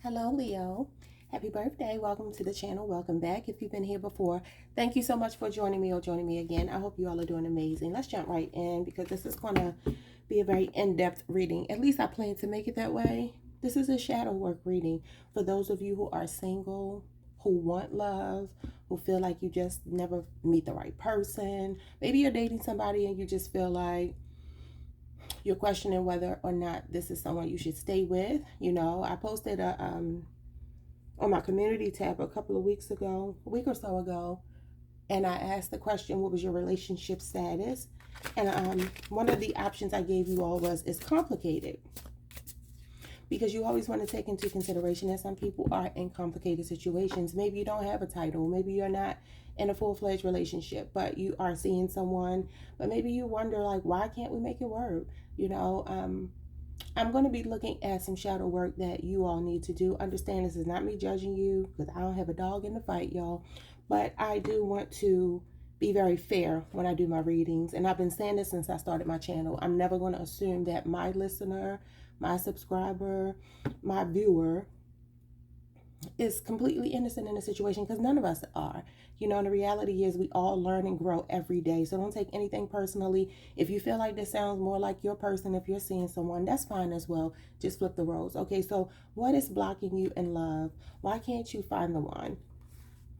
Hello, Leo. Happy birthday. Welcome to the channel. Welcome back. If you've been here before, thank you so much for joining me or joining me again. I hope you all are doing amazing. Let's jump right in because this is going to be a very in-depth reading. At least I plan to make it that way. This is a shadow work reading for those of you who are single, who want love, who feel like you just never meet the right person. Maybe you're dating somebody and you just feel like you're questioning whether or not this is someone you should stay with. You know, I posted on my community tab a couple of weeks ago, a week or so ago, and I asked the question, what was your relationship status? And one of the options I gave you all was, it's complicated. Because you always want to take into consideration that some people are in complicated situations. Maybe you don't have a title. Maybe you're not in a full-fledged relationship, but you are seeing someone. But maybe you wonder, like, why can't we make it work? You know, I'm going to be looking at some shadow work that you all need to do. Understand, this is not me judging you because I don't have a dog in the fight, y'all. But I do want to be very fair when I do my readings. And I've been saying this since I started my channel. I'm never going to assume that my listener, my subscriber, my viewer is completely innocent in a situation, because none of us are. You know, and the reality is we all learn and grow every day. So don't take anything personally. If you feel like this sounds more like your person, if you're seeing someone, that's fine as well. Just flip the roles. Okay, so what is blocking you in love? Why can't you find the one?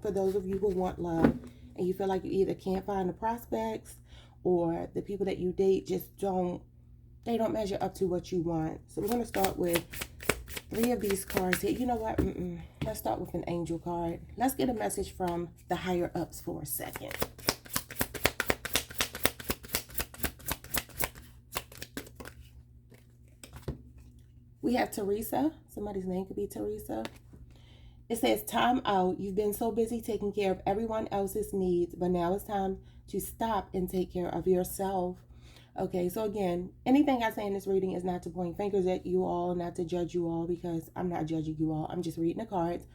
For those of you who want love and you feel like you either can't find the prospects or the people that you date just don't measure up to what you want. So we're going to start with 3 of these cards here. You know what? Let's start with an angel card. Let's get a message from the higher ups for a second. We have Teresa. Somebody's name could be Teresa. It says, time out. You've been so busy taking care of everyone else's needs, but now it's time to stop and take care of yourself. Okay, so again, anything I say in this reading is not to point fingers at you all, not to judge you all, because I'm not judging you all. I'm just reading the cards.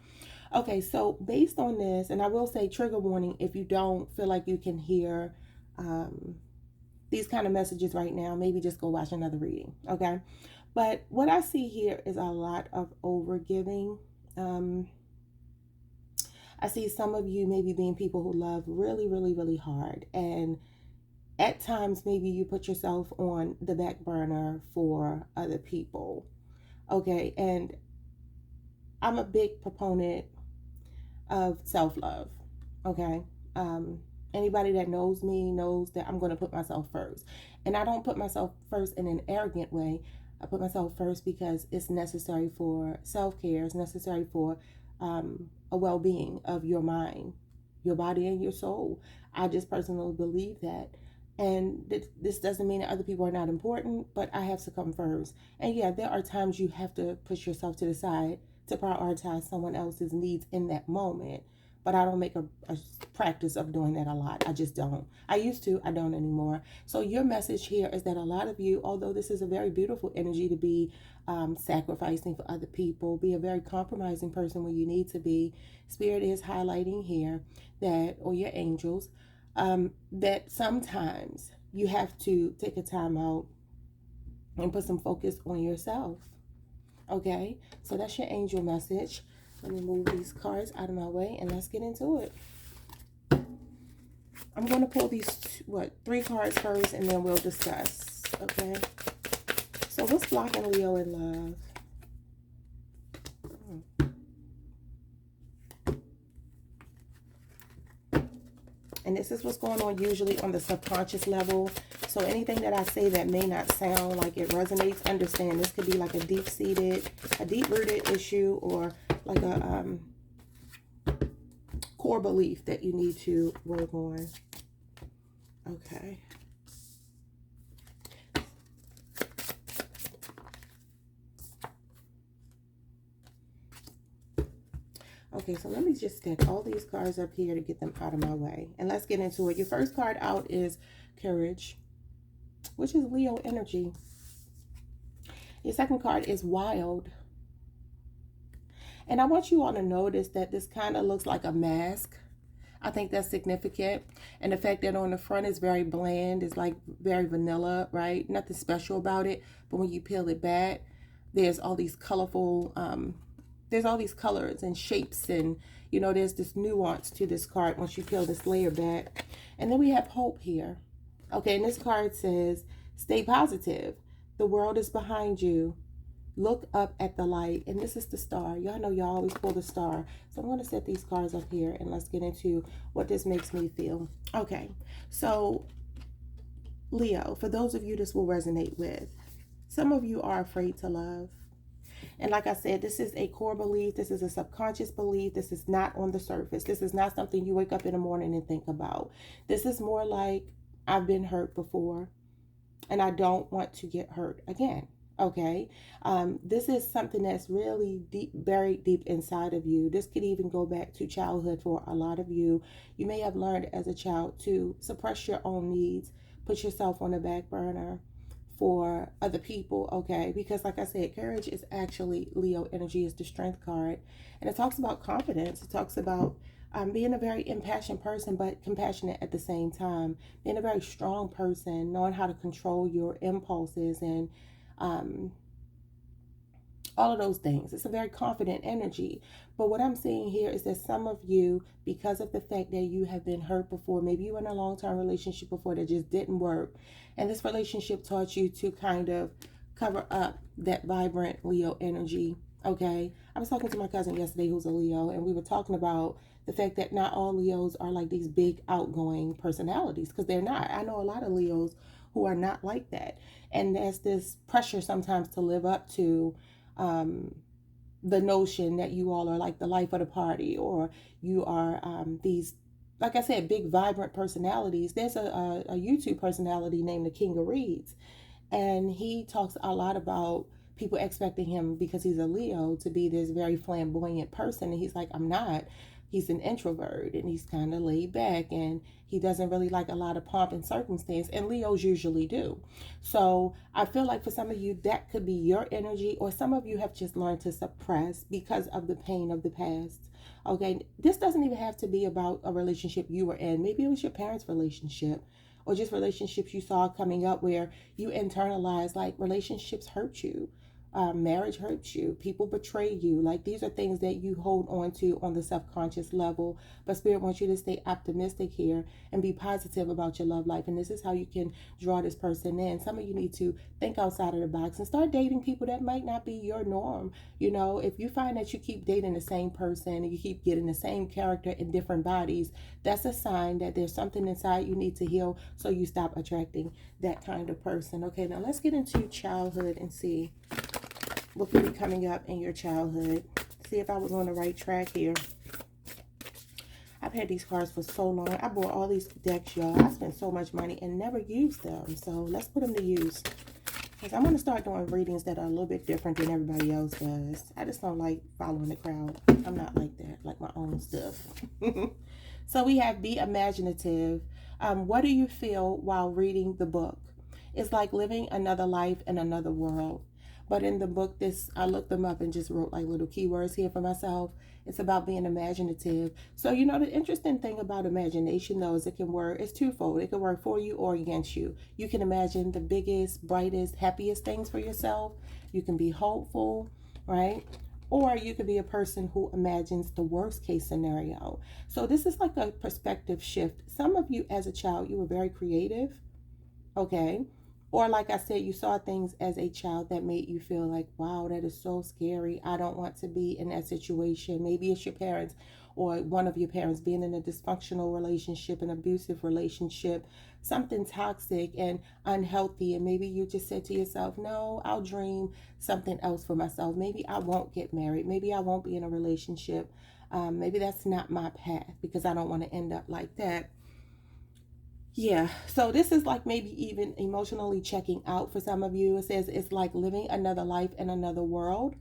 Okay, so based on this, and I will say trigger warning if you don't feel like you can hear these kind of messages right now, maybe just go watch another reading, okay? But what I see here is a lot of overgiving. I see some of you maybe being people who love really, really, really hard, and at times, maybe you put yourself on the back burner for other people. Okay, and I'm a big proponent of self-love. Okay, anybody that knows me knows that I'm going to put myself first. And I don't put myself first in an arrogant way. I put myself first because it's necessary for self-care. It's necessary for a well-being of your mind, your body, and your soul. I just personally believe that. And this doesn't mean that other people are not important, but I have to come first. And yeah, there are times you have to push yourself to the side to prioritize someone else's needs in that moment. But I don't make a practice of doing that a lot. I just don't. I used to, I don't anymore. So your message here is that a lot of you, although this is a very beautiful energy to be sacrificing for other people, be a very compromising person when you need to be, Spirit is highlighting here that, or your angels, that sometimes you have to take a time out and put some focus on yourself. Okay, so that's your angel message. Let me move these cards out of my way and let's get into it. I'm going to pull these 3 cards first, and then we'll discuss. Okay, so what's blocking Leo in love? And this is what's going on usually on the subconscious level. So anything that I say that may not sound like it resonates, understand this could be like a deep-seated, a deep-rooted issue, or like a core belief that you need to work on. Okay. Okay, so let me just stack all these cards up here to get them out of my way. And let's get into it. Your first card out is Courage, which is Leo energy. Your second card is Wild. And I want you all to notice that this kind of looks like a mask. I think that's significant. And the fact that on the front is very bland, is like very vanilla, right? Nothing special about it. But when you peel it back, there's all these colorful there's all these colors and shapes, and there's this nuance to this card once you peel this layer back. And then we have hope here. Okay, and this card says, stay positive. The world is behind you. Look up at the light. And this is the star. Y'all know y'all always pull the star. So I'm going to set these cards up here and let's get into what this makes me feel. Okay, so Leo, for those of you this will resonate with, some of you are afraid to love. And like I said, this is a core belief. This is a subconscious belief. This is not on the surface. This is not something you wake up in the morning and think about. This is more like, I've been hurt before and I don't want to get hurt again. Okay. This is something that's really deep, buried deep inside of you. This could even go back to childhood for a lot of you. You may have learned as a child to suppress your own needs, put yourself on the back burner for other people, okay? Because like I said, courage is actually, Leo energy is the strength card. And it talks about confidence. It talks about being a very impassioned person, but compassionate at the same time. Being a very strong person, knowing how to control your impulses and all of those things. It's a very confident energy. But what I'm seeing here is that some of you, because of the fact that you have been hurt before, maybe you were in a long-term relationship before that just didn't work, and this relationship taught you to kind of cover up that vibrant Leo energy. Okay, I was talking to my cousin yesterday who's a Leo, and we were talking about the fact that not all Leos are like these big outgoing personalities, because they're not. I know a lot of Leos who are not like that, and there's this pressure sometimes to live up to the notion that you all are like the life of the party, or you are these, like I said, big vibrant personalities. There's a YouTube personality named the King of Reeds, and he talks a lot about people expecting him, because he's a Leo, to be this very flamboyant person, and he's like, I'm not. He's an introvert, and he's kind of laid back, and he doesn't really like a lot of pomp and circumstance, and Leos usually do. So I feel like for some of you, that could be your energy, or some of you have just learned to suppress because of the pain of the past. Okay, this doesn't even have to be about a relationship you were in. Maybe it was your parents' relationship, or just relationships you saw coming up where you internalized like relationships hurt you. Marriage hurts you, people betray you. Like, these are things that you hold on to on the subconscious level. But Spirit wants you to stay optimistic here and be positive about your love life. And this is how you can draw this person in. Some of you need to think outside of the box and start dating people that might not be your norm. If you find that you keep dating the same person and you keep getting the same character in different bodies, that's a sign that there's something inside you need to heal, so you stop attracting that kind of person. Okay, now let's get into childhood and see what could be coming up in your childhood. See if I was on the right track here. I've had these cards for so long. I bought all these decks, y'all. I spent so much money and never used them. So let's put them to use. Because I'm going to start doing readings that are a little bit different than everybody else does. I just don't like following the crowd. I'm not like that. I like my own stuff. So we have be imaginative. What do you feel while reading the book? It's like living another life in another world. But in the book, I looked them up and just wrote like little keywords here for myself. It's about being imaginative. So, the interesting thing about imagination, though, is it's twofold. It can work for you or against you. You can imagine the biggest, brightest, happiest things for yourself. You can be hopeful, right? Or you could be a person who imagines the worst case scenario. So this is like a perspective shift. Some of you as a child, you were very creative, okay? Or like I said, you saw things as a child that made you feel like, wow, that is so scary. I don't want to be in that situation. Maybe it's your parents or one of your parents being in a dysfunctional relationship, an abusive relationship, something toxic and unhealthy. And maybe you just said to yourself, no, I'll dream something else for myself. Maybe I won't get married. Maybe I won't be in a relationship. Maybe that's not my path because I don't want to end up like that. Yeah, so this is like maybe even emotionally checking out for some of you. It says it's like living another life in another world.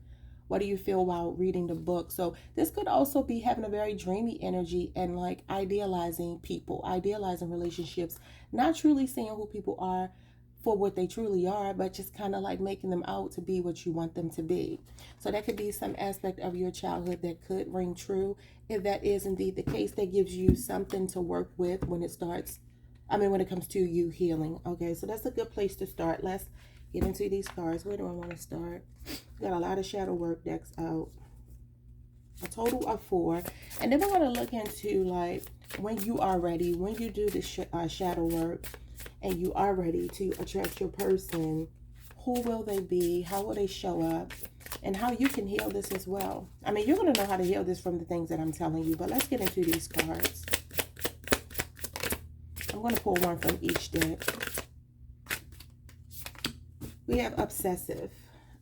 What do you feel while reading the book? So this could also be having a very dreamy energy and like idealizing people, idealizing relationships, not truly seeing who people are for what they truly are, but just kind of like making them out to be what you want them to be. So that could be some aspect of your childhood that could ring true. If that is indeed the case, that gives you something to work with when it comes to you healing. Okay, so that's a good place to start. Let's get into these cards. Where do I want to start? Got a lot of shadow work decks out. A total of 4. And then we're going to look into like when you are ready, when you do the shadow work and you are ready to attract your person, who will they be? How will they show up? And how you can heal this as well. I mean, you're going to know how to heal this from the things that I'm telling you, but let's get into these cards. I'm going to pull one from each deck. We have obsessive.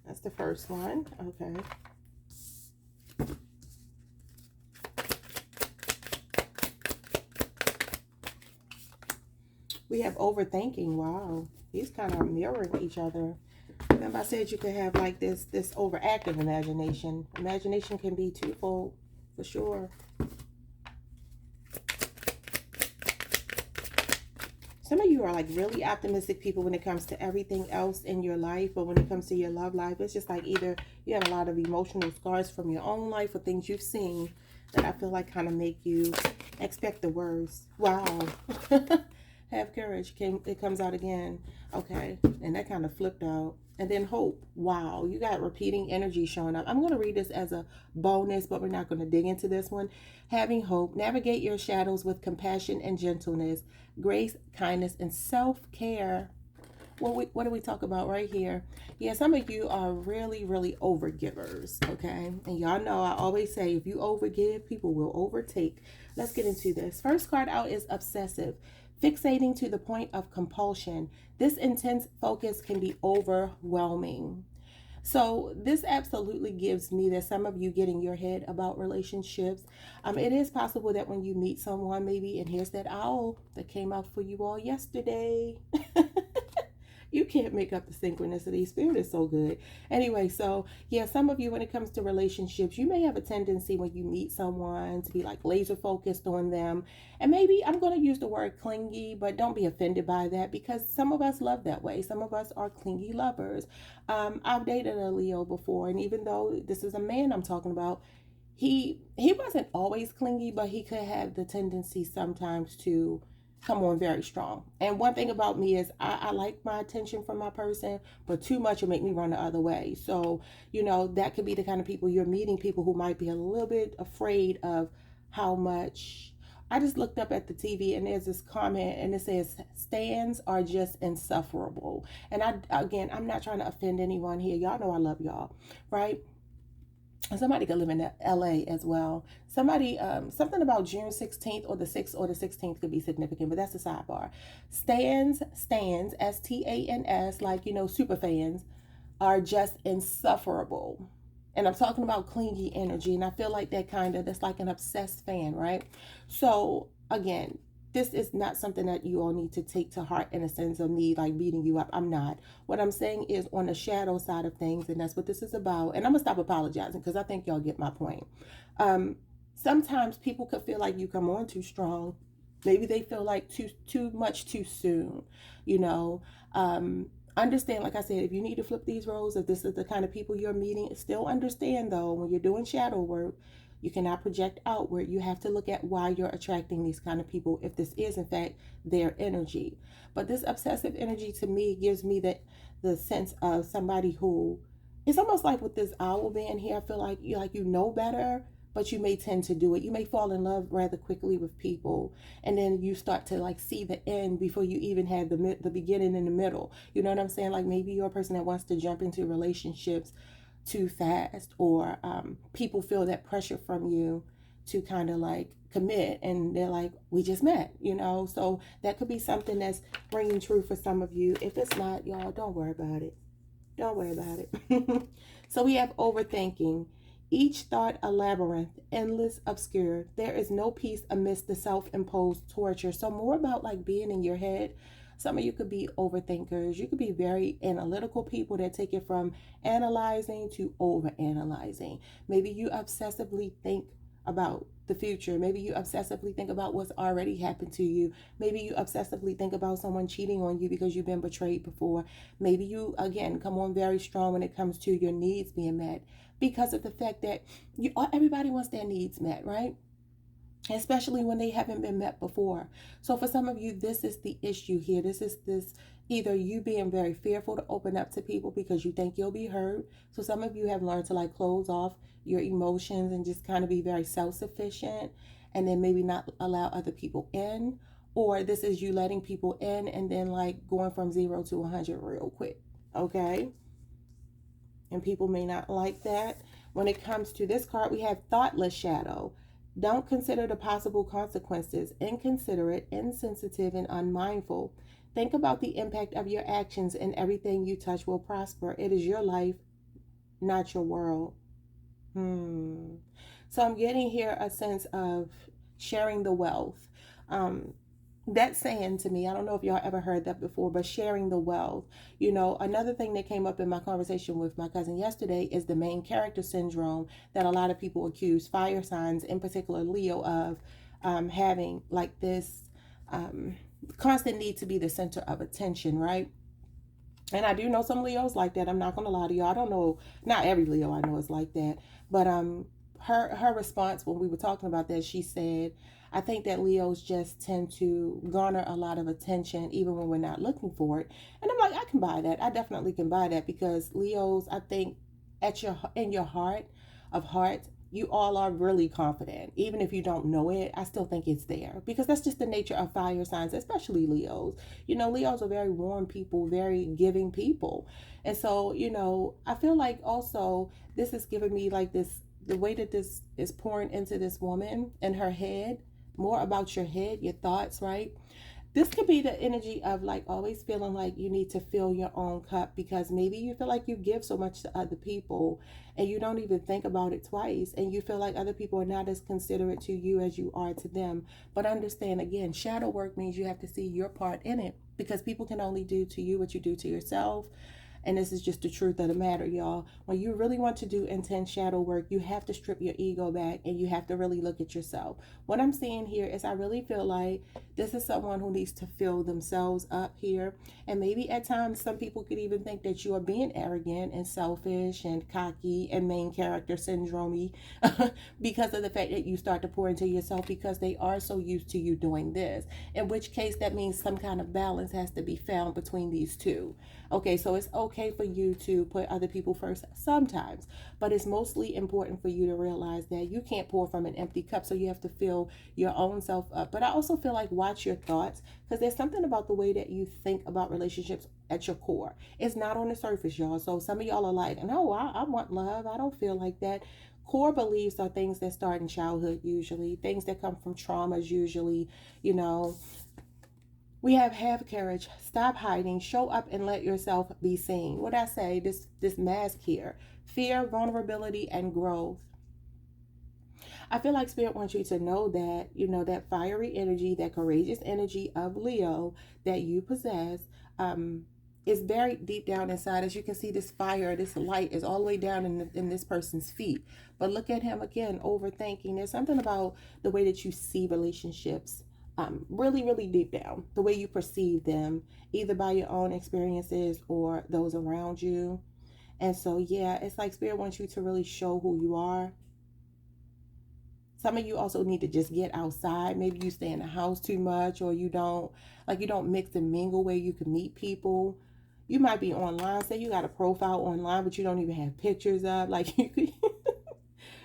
That's the first one. Okay. We have overthinking. Wow. These kind of mirroring each other. Remember I said you could have like this overactive imagination. Imagination can be twofold for sure. Some of you are like really optimistic people when it comes to everything else in your life, but when it comes to your love life, it's just like either you have a lot of emotional scars from your own life or things you've seen that I feel like kind of make you expect the worst. Wow. Have courage. It comes out again. Okay. And that kind of flipped out. And then hope. Wow. You got repeating energy showing up. I'm going to read this as a bonus, but we're not going to dig into this one. Having hope. Navigate your shadows with compassion and gentleness, grace, kindness, and self-care. What do we talk about right here? Yeah, some of you are really, really overgivers, okay? And y'all know I always say if you overgive, people will overtake. Let's get into this. First card out is obsessive. Fixating to the point of compulsion. This intense focus can be overwhelming. So this absolutely gives me that some of you get in your head about relationships. It is possible that when you meet someone, maybe, and here's that owl that came out for you all yesterday. You can't make up the synchronicity. Spirit is so good. Anyway, so yeah, some of you, when it comes to relationships, you may have a tendency when you meet someone to be like laser focused on them. And maybe I'm going to use the word clingy, but don't be offended by that because some of us love that way. Some of us are clingy lovers. I've dated a Leo before, and even though this is a man I'm talking about, he wasn't always clingy, but he could have the tendency sometimes to come on very strong. And one thing about me is I like my attention from my person, but too much will make me run the other way. So, you know, that could be the kind of people you're meeting, people who might be a little bit afraid of how much. I just looked up at the TV and there's this comment and it says stands are just insufferable. And I'm not trying to offend anyone here. Y'all know I love y'all, right? Somebody could live in LA as well. Somebody, something about June 16th or the 6th or the 16th could be significant, but that's a sidebar. Stands, STANS, like, you know, super fans are just insufferable. And I'm talking about clingy energy. And I feel like that's like an obsessed fan, right? So again, this is not something that you all need to take to heart in a sense of me like beating you up. I'm not. What I'm saying is on the shadow side of things, and that's what this is about. And I'm gonna stop apologizing because I think y'all get my point. Sometimes people could feel like you come on too strong. Maybe they feel like too much too soon. You know. Understand, like I said, if you need to flip these roles, if this is the kind of people you're meeting, still understand though when you're doing shadow work, you cannot project outward. You have to look at why you're attracting these kind of people if this is in fact their energy. But this obsessive energy to me gives me the sense of somebody who it's almost like with this owl being here, I feel like you know better, but you may tend to do it. You may fall in love rather quickly with people, and then you start to like see the end before you even have the beginning and the middle. You know what I'm saying? Like maybe you're a person that wants to jump into relationships too fast, or people feel that pressure from you to kind of like commit, and they're like, we just met, you know. So that could be something that's ringing true for some of you. If it's not, y'all, don't worry about it. Don't worry about it. So we have overthinking. Each thought a labyrinth, endless, obscure. There is no peace amidst the self-imposed torture. So more about like being in your head. Some of you could be overthinkers. You could be very analytical people that take it from analyzing to overanalyzing. Maybe you obsessively think about the future. Maybe you obsessively think about what's already happened to you. Maybe you obsessively think about someone cheating on you because you've been betrayed before. Maybe you, again, come on very strong when it comes to your needs being met because of the fact that everybody wants their needs met, right? especially when they haven't been met before. So for some of you, this is the issue here. This either you being very fearful to open up to people because you think you'll be hurt. So some of you have learned to like close off your emotions and just kind of be very self-sufficient, and then maybe not allow other people in. Or this is you letting people in and then like going from 0 to 100 real quick. Okay? And people may not like that. When it comes to this card, we have thoughtless shadow. Don't consider the possible consequences. Inconsiderate, insensitive, and unmindful. Think about the impact of your actions, and everything you touch will prosper. It is your life, not your world. So I'm getting here a sense of sharing the wealth. That's saying to me, I don't know if y'all ever heard that before, but sharing the wealth. You know, another thing that came up in my conversation with my cousin yesterday is the main character syndrome that a lot of people accuse fire signs, in particular Leo, of having, like this constant need to be the center of attention, right? And I do know some Leos like that. I'm not gonna lie to you. I don't know, not every Leo I know is like that. But her response when we were talking about that, she said, I think that Leos just tend to garner a lot of attention even when we're not looking for it. And I'm like, I can buy that. I definitely can buy that, because Leos, I think at your in your heart of hearts, you all are really confident. Even if you don't know it, I still think it's there, because that's just the nature of fire signs, especially Leos. You know, Leos are very warm people, very giving people. And so, you know, I feel like also this is giving me like this, the way that this is pouring into this woman and her head, more about your head, your thoughts, right? This could be the energy of like always feeling like you need to fill your own cup, because maybe you feel like you give so much to other people and you don't even think about it twice, and you feel like other people are not as considerate to you as you are to them. But understand, again, shadow work means you have to see your part in it, because people can only do to you what you do to yourself. And this is just the truth of the matter, y'all. When you really want to do intense shadow work, you have to strip your ego back and you have to really look at yourself. What I'm seeing here is I really feel like this is someone who needs to fill themselves up here. And maybe at times some people could even think that you are being arrogant and selfish and cocky and main character syndrome because of the fact that you start to pour into yourself, because they are so used to you doing this. In which case that means some kind of balance has to be found between these two. Okay, so it's okay for you to put other people first sometimes, but it's mostly important for you to realize that you can't pour from an empty cup, so you have to fill your own self up. But I also feel like watch your thoughts, because there's something about the way that you think about relationships at your core. It's not on the surface, y'all. So some of y'all are like, no, I want love. I don't feel like that. Core beliefs are things that start in childhood, usually, things that come from traumas, usually, you know. We have courage, stop hiding, show up and let yourself be seen. What I say, this mask here, fear, vulnerability, and growth. I feel like Spirit wants you to know that, you know, that fiery energy, that courageous energy of Leo that you possess, is buried deep down inside. As you can see, this fire, this light is all the way down in this person's feet. But look at him again, overthinking. There's something about the way that you see relationships, really, really deep down, the way you perceive them, either by your own experiences or those around you. And so, yeah, it's like Spirit wants you to really show who you are. Some of you also need to just get outside. Maybe you stay in the house too much, or you don't mix and mingle where you can meet people. You might be online. Say you got a profile online, but you don't even have pictures up. Like you could,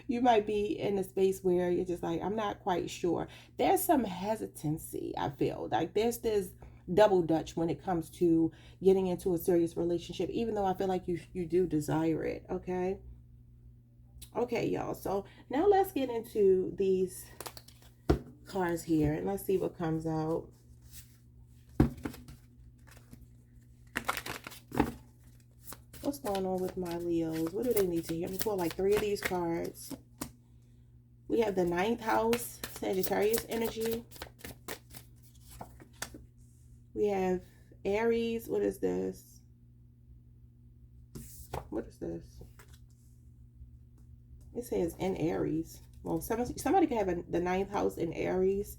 you might be in a space where you're just like, I'm not quite sure. There's some hesitancy, I feel. Like there's this double dutch when it comes to getting into a serious relationship, even though I feel like you do desire it, okay? Okay, y'all. So now let's get into these cards here and let's see what comes out. What's going on with my Leos? What do they need to hear? I'm going to pull like 3 of these cards. We have the 9th house, Sagittarius energy. We have Aries. What is this? What is this? It says in Aries. Well, somebody could have the 9th house in Aries.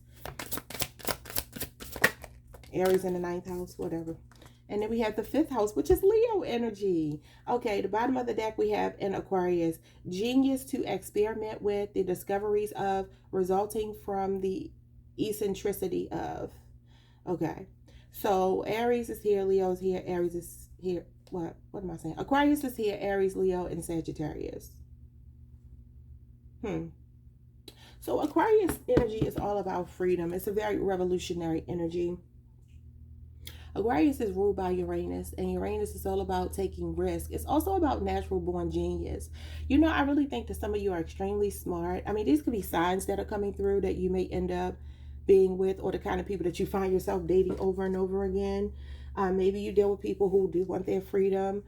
Aries in the 9th house, whatever. And then we have the fifth house, which is Leo energy. Okay, the bottom of the deck we have an Aquarius. Genius to experiment with, the discoveries of, resulting from the eccentricity of. Okay, so Aries is here, Leo is here, Aries is here. What am I saying? Aquarius is here, Aries, Leo, and Sagittarius. Hmm. So Aquarius energy is all about freedom. It's a very revolutionary energy. Aquarius is ruled by Uranus, and Uranus is all about taking risk. It's also about natural born genius. You know, I really think that some of you are extremely smart. I mean, these could be signs that are coming through that you may end up being with, or the kind of people that you find yourself dating over and over again. Maybe you deal with people who do want their freedom.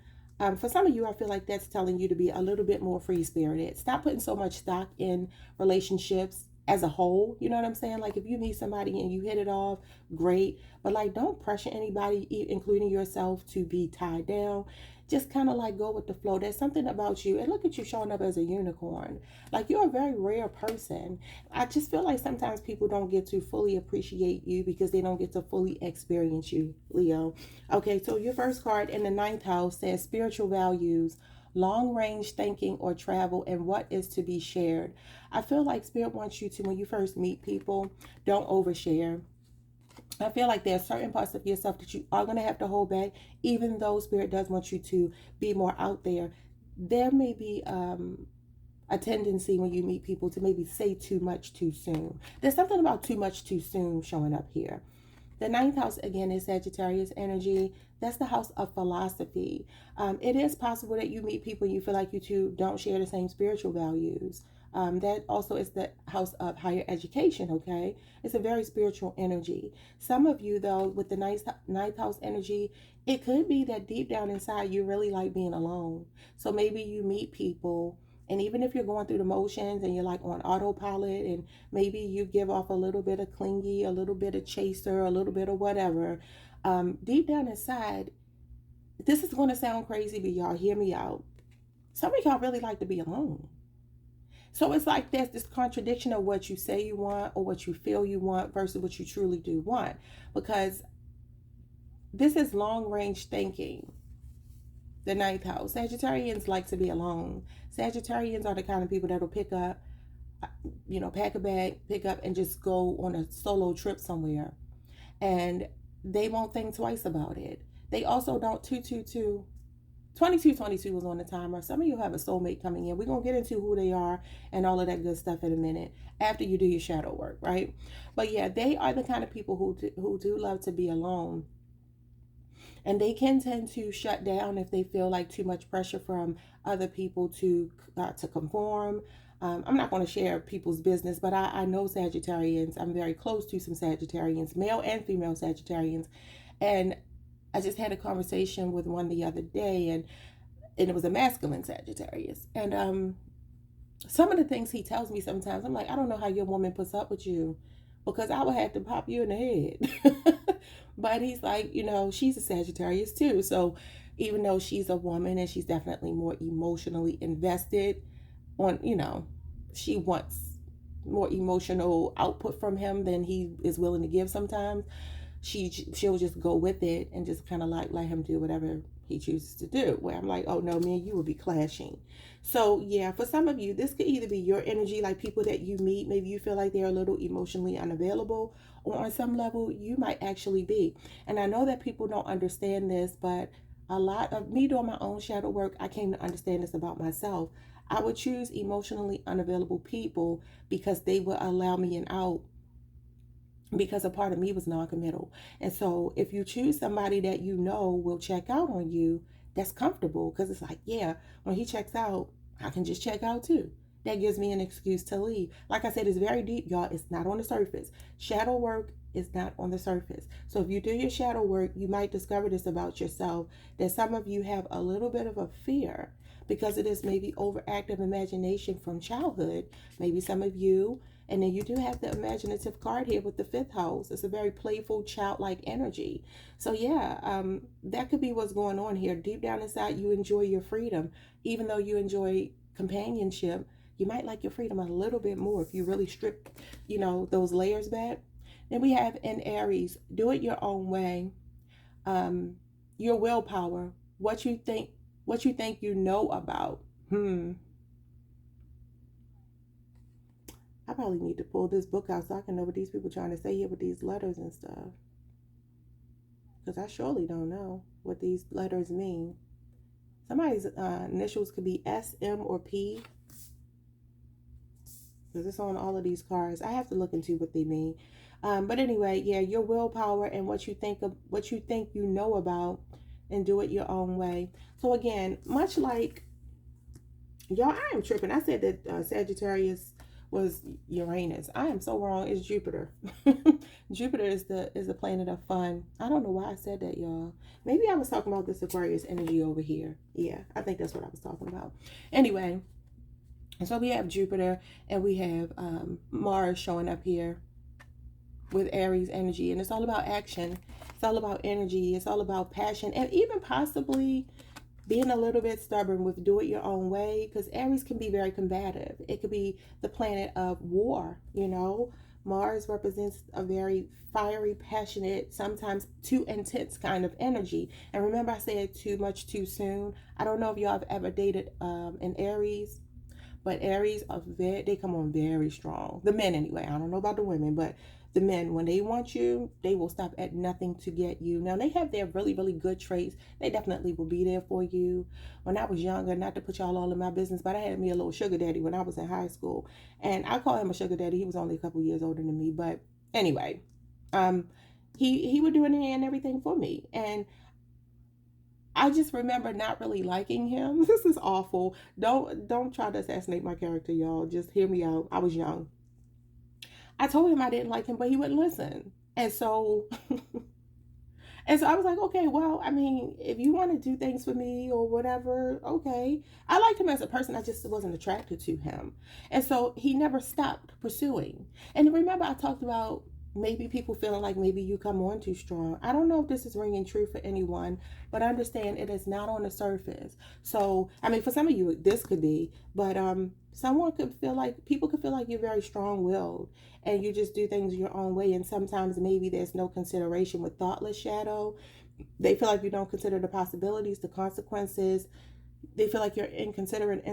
For some of you, I feel like that's telling you to be a little bit more free spirited. Stop putting so much stock in relationships as a whole. You know what I'm saying? Like, if you meet somebody and you hit it off, great. But like, don't pressure anybody, including yourself, to be tied down. Just kind of like go with the flow. There's something about you. And look at you showing up as a unicorn. Like, you're a very rare person. I just feel like sometimes people don't get to fully appreciate you because they don't get to fully experience you, Leo. Okay, so your first card in the ninth house says spiritual values, long range thinking or travel, and what is to be shared. I feel like Spirit wants you to, when you first meet people, don't overshare. I feel like there are certain parts of yourself that you are going to have to hold back, even though Spirit does want you to be more out there. There may be a tendency when you meet people to maybe say too much too soon. There's something about too much too soon showing up here. The ninth house, again, is Sagittarius energy. That's the house of philosophy. It is possible that you meet people and you feel like you two don't share the same spiritual values. That also is the house of higher education, okay? It's a very spiritual energy. Some of you, though, with the ninth house energy, it could be that deep down inside you really like being alone. So maybe you meet people, and even if you're going through the motions and you're like on autopilot, and maybe you give off a little bit of clingy, a little bit of chaser, a little bit of whatever, deep down inside, this is going to sound crazy, but y'all hear me out. Some of y'all really like to be alone. So it's like there's this contradiction of what you say you want or what you feel you want versus what you truly do want. Because this is long range thinking. The ninth house. Sagittarians like to be alone. Sagittarians are the kind of people that'll pick up, pack a bag, pick up, and just go on a solo trip somewhere. And they won't think twice about it. They also don't 2222 was on the timer. Some of you have a soulmate coming in. We're going to get into who they are and all of that good stuff in a minute after you do your shadow work, right? But yeah, they are the kind of people who do love to be alone. And they can tend to shut down if they feel like too much pressure from other people to conform. I'm not going to share people's business, but I know Sagittarians. I'm very close to some Sagittarians, male and female Sagittarians. And I just had a conversation with one the other day, and it was a masculine Sagittarius. And some of the things he tells me sometimes, I'm like, I don't know how your woman puts up with you, because I would have to pop you in the head. But he's like, she's a Sagittarius too. So even though she's a woman and she's definitely more emotionally invested she wants more emotional output from him than he is willing to give sometimes. She'll just go with it and just kind of like let him do whatever he chooses to do, where I'm like, oh no, me and you will be clashing. So yeah, for some of you, this could either be your energy, like people that you meet, maybe you feel like they're a little emotionally unavailable, or on some level you might actually be. And I know that people don't understand this, but a lot of me doing my own shadow work, I came to understand this about myself. I would choose emotionally unavailable people because they would allow me an out, because a part of me was non-committal. And so if you choose somebody that you know will check out on you, that's comfortable, because it's like, yeah, when he checks out, I can just check out too. That gives me an excuse to leave. Like I said, it's very deep, y'all. It's not on the surface. Shadow work is not on the surface. So if you do your shadow work, you might discover this about yourself, that some of you have a little bit of a fear because it is maybe overactive imagination from childhood. Maybe some of you, and then you do have the imaginative card here with the fifth house. It's a very playful, childlike energy. So yeah, that could be what's going on here. Deep down inside, you enjoy your freedom. Even though you enjoy companionship, you might like your freedom a little bit more if you really strip, those layers back. Then we have in Aries, do it your own way. your willpower, what you think you know about. I probably need to pull this book out so I can know what these people trying to say here with these letters and stuff. Because I surely don't know what these letters mean. Somebody's initials could be S, M, or P. Because it's on all of these cards. I have to look into what they mean. But anyway, yeah, your willpower and what you think you know about, and do it your own way. So again, much like y'all, I am tripping. I said that Sagittarius was Uranus. I am so wrong. It's Jupiter. Jupiter is the planet of fun. I don't know why I said that, y'all. Maybe I was talking about this Aquarius energy over here. Yeah, I think that's what I was talking about. Anyway, so we have Jupiter and we have Mars showing up here with Aries energy, and it's all about action. It's all about energy. It's all about passion, and even possibly being a little bit stubborn with do it your own way, because Aries can be very combative. It could be the planet of war, you know. Mars represents a very fiery, passionate, sometimes too intense kind of energy. And remember I said too much too soon. I don't know if y'all have ever dated an Aries, but Aries are they come on very strong. The men anyway. I don't know about the women, but the men, when they want you, they will stop at nothing to get you. Now they have their really, really good traits. They definitely will be there for you. When I was younger, not to put y'all all in my business, but I had me a little sugar daddy when I was in high school. And I call him a sugar daddy. He was only a couple years older than me. But anyway, he would do anything and everything for me. And I just remember not really liking him. This is awful. Don't try to assassinate my character, y'all. Just hear me out. I was young. I told him I didn't like him, but he wouldn't listen. And so and so I was like, okay, well, I mean, if you want to do things for me or whatever, okay. I liked him as a person. I just wasn't attracted to him. And so he never stopped pursuing. And remember I talked about maybe people feeling like maybe you come on too strong. I don't know if this is ringing true for anyone, but understand it is not on the surface. So, I mean, for some of you, this could be, but someone could feel like, people could feel like you're very strong-willed and you just do things your own way. And sometimes maybe there's no consideration with thoughtless shadow. They feel like you don't consider the possibilities, the consequences. They feel like you're inconsiderate,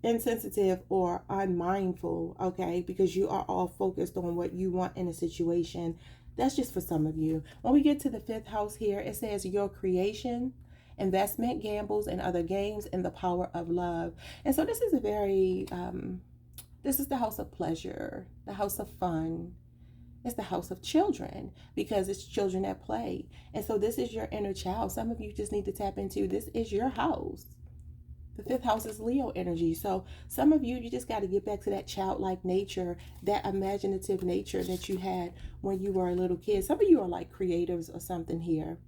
insensitive, or unmindful, okay? Because you are all focused on what you want in a situation. That's just for some of you. When we get to the fifth house here, it says your creation, investment, gambles, and other games, and the power of love. And so this is a very, this is the house of pleasure, the house of fun. It's the house of children because it's children that play. And so this is your inner child. Some of you just need to tap into this is your house. The fifth house is Leo energy. So some of you just got to get back to that childlike nature, that imaginative nature that you had when you were a little kid. Some of you are like creatives or something here.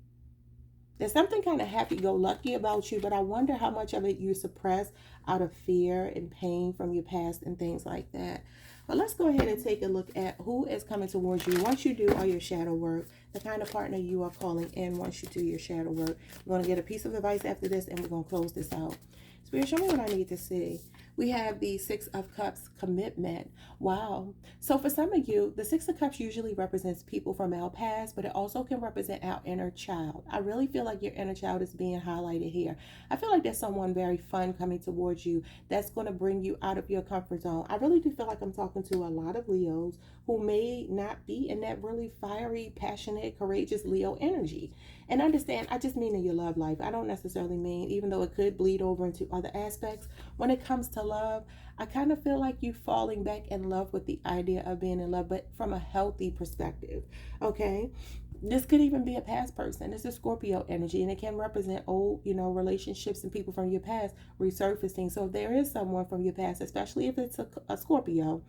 There's something kind of happy-go-lucky about you, but I wonder how much of it you suppress out of fear and pain from your past and things like that. But let's go ahead and take a look at who is coming towards you once you do all your shadow work, the kind of partner you are calling in once you do your shadow work. We're going to get a piece of advice after this, and we're going to close this out. Spirit, show me what I need to see. We have the Six of Cups, commitment. Wow. So for some of you, the Six of Cups usually represents people from our past, but it also can represent our inner child. I really feel like your inner child is being highlighted here. I feel like there's someone very fun coming towards you that's going to bring you out of your comfort zone. I really do feel like I'm talking to a lot of Leos who may not be in that really fiery, passionate, courageous Leo energy. And understand, I just mean in your love life. I don't necessarily mean, even though it could bleed over into other aspects, when it comes to love, I kind of feel like you falling back in love with the idea of being in love, but from a healthy perspective, okay? This could even be a past person. This is Scorpio energy, and it can represent old, relationships and people from your past resurfacing. So if there is someone from your past, especially if it's a Scorpio,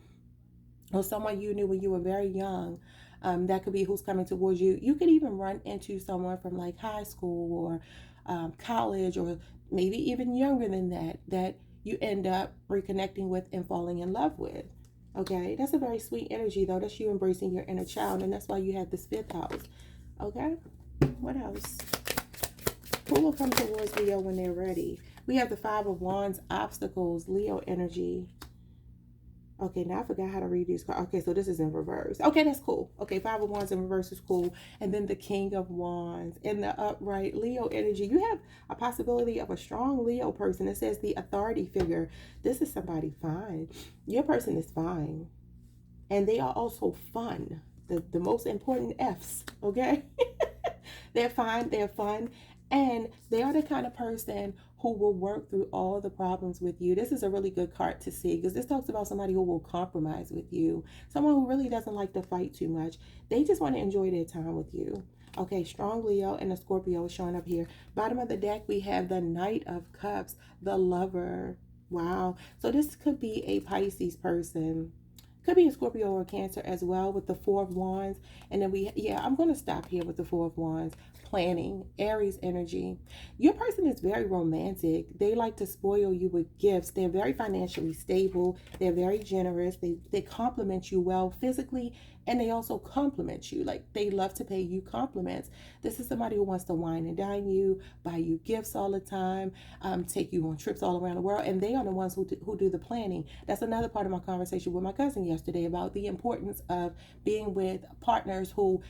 or someone you knew when you were very young, that could be who's coming towards you. You could even run into someone from like high school or college, or maybe even younger than that you end up reconnecting with and falling in love with. Okay, that's a very sweet energy though. That's you embracing your inner child, and that's why you have this fifth house. Okay, what else? Who will come towards Leo when they're ready? We have the Five of Wands, obstacles, Leo energy. Okay, now I forgot how to read these cards. Okay, so this is in reverse. Okay, that's cool. Okay, Five of Wands in reverse is cool. And then the King of Wands in the upright, Leo energy. You have a possibility of a strong Leo person. It says the authority figure. This is somebody fine. Your person is fine. And they are also fun. The most important F's, okay? They're fine, they're fun, and they are the kind of person who will work through all the problems with you. This is a really good card to see because this talks about somebody who will compromise with you, someone who really doesn't like to fight too much. They just want to enjoy their time with you. Okay, strong Leo and a Scorpio is showing up here. Bottom of the deck, we have the Knight of Cups, the Lover. Wow. So this could be a Pisces person. Could be a Scorpio or a Cancer as well with the Four of Wands. And then I'm going to stop here with the Four of Wands. Planning, Aries energy. Your person is very romantic. They like to spoil you with gifts. They're very financially stable. They're very generous. They compliment you well physically, and they also compliment you. Like, they love to pay you compliments. This is somebody who wants to wine and dine you, buy you gifts all the time, take you on trips all around the world, and they are the ones who do the planning. That's another part of my conversation with my cousin yesterday about the importance of being with partners who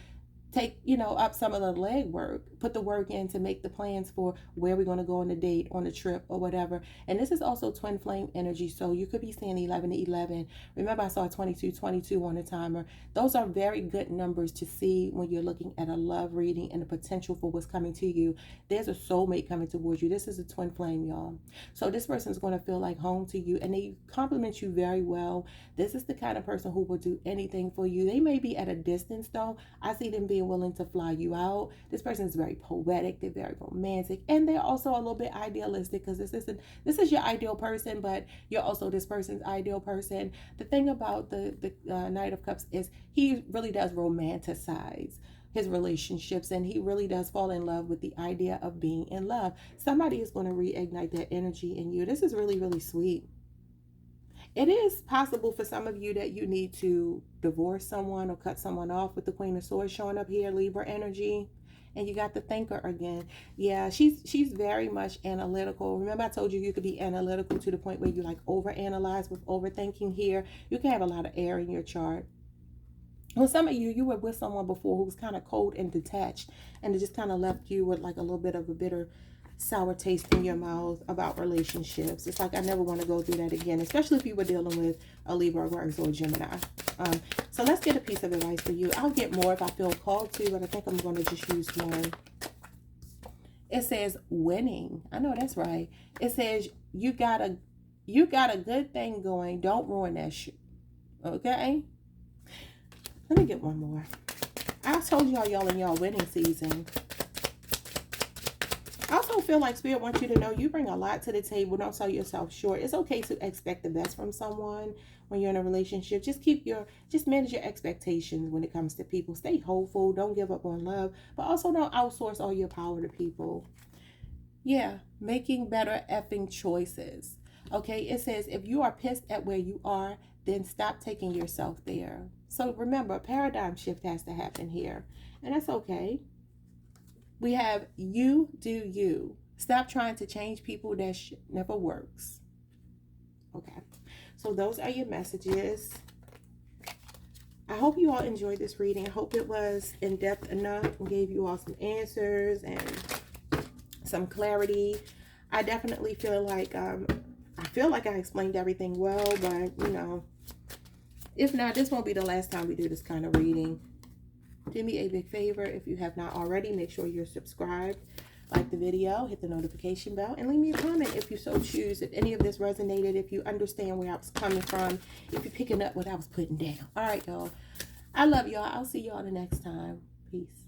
take, up some of the legwork, put the work in to make the plans for where we're going to go on the date, on the trip, or whatever. And this is also twin flame energy, so you could be seeing 11 to 11. Remember, I saw 22 on the timer. Those are very good numbers to see when you're looking at a love reading and the potential for what's coming to you. There's a soulmate coming towards you. This is a twin flame, y'all. So this person's going to feel like home to you, and they compliment you very well. This is the kind of person who will do anything for you. They may be at a distance, though. I see them being willing to fly you out. This person is very poetic, they're very romantic, and they're also a little bit idealistic, because this is your ideal person, but you're also this person's ideal person. The thing about the Knight of Cups is he really does romanticize his relationships, and he really does fall in love with the idea of being in love. Somebody is going to reignite that energy in you. This is really, really sweet. It is possible for some of you that you need to divorce someone or cut someone off, with the Queen of Swords showing up here, Libra energy. And you got the Thinker again. Yeah, she's very much analytical. Remember, I told you you could be analytical to the point where you like overanalyze with overthinking here. You can have a lot of air in your chart. Well, some of you were with someone before who was kind of cold and detached, and it just kind of left you with like a little bit of a bitter, sour taste in your mouth about relationships. It's like, I never want to go through that again, especially if you were dealing with a Libra, Aquarius, or a Gemini. So let's get a piece of advice for you. I'll get more if I feel called to, but I think I'm going to just use one. It says winning. I know that's right. It says you got a good thing going. Don't ruin that shit. Okay? Let me get one more. I told y'all in y'all winning season. I also feel like Spirit wants you to know you bring a lot to the table. Don't sell yourself short. It's okay to expect the best from someone when you're in a relationship. Just manage your expectations when it comes to people. Stay hopeful. Don't give up on love. But also don't outsource all your power to people. Yeah, making better effing choices. Okay, it says if you are pissed at where you are, then stop taking yourself there. So remember, a paradigm shift has to happen here. And that's okay. We have you do you. Stop trying to change people. That never works. Okay. So those are your messages. I hope you all enjoyed this reading. I hope it was in-depth enough and gave you all some answers and some clarity. I definitely feel like I explained everything well, but if not, this won't be the last time we do this kind of reading. Do me a big favor, if you have not already, make sure you're subscribed, like the video, hit the notification bell, and leave me a comment if you so choose. If any of this resonated, if you understand where I was coming from, if you're picking up what I was putting down. All right, y'all. I love y'all. I'll see y'all the next time. Peace.